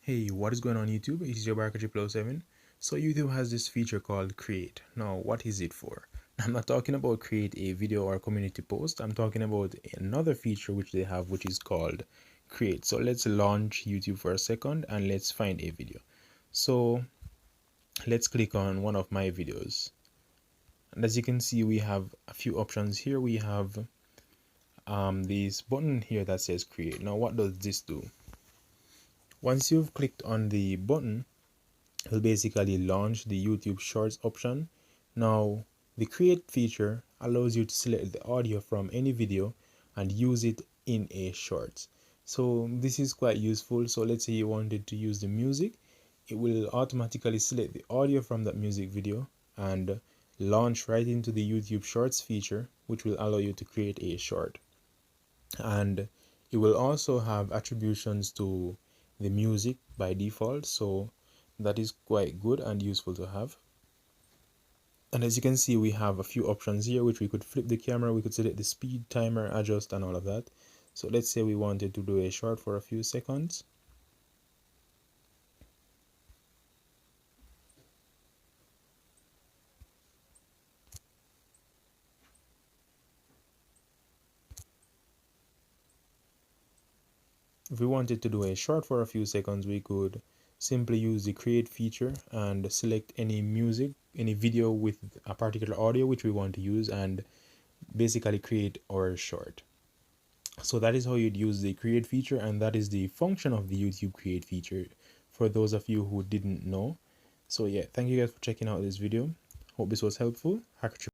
Hey, what is going on YouTube? It is your Barker 007. So YouTube has this feature called Create. Now, what is it for? I'm not talking about create a video or community post. I'm talking about another feature which they have, which is called Create. So let's launch YouTube for a second and let's find a video. So let's click on one of my videos. And as you can see, we have a few options here. We have this button here that says Create. Now, what does this do? Once you've clicked on the button, will basically launch the YouTube Shorts option. Now, the Create feature allows you to select the audio from any video and use it in a Shorts. So this is quite useful. So let's say you wanted to use the music, it will automatically select the audio from that music video and launch right into the YouTube Shorts feature, which will allow you to create a short. And it will also have attributions to the music by default, so that is quite good and useful to have. And as you can see, we have a few options here which we could flip the camera, we could select the speed, timer, adjust, and all of that. So let's say we wanted to do a short for a few seconds. If we wanted to do a short for a few seconds, we could simply use the create feature and select any music, any video with a particular audio which we want to use, and basically create our short. So that is how you'd use the create feature, and that is the function of the YouTube create feature for those of you who didn't know. So yeah, thank you guys for checking out this video. Hope this was helpful.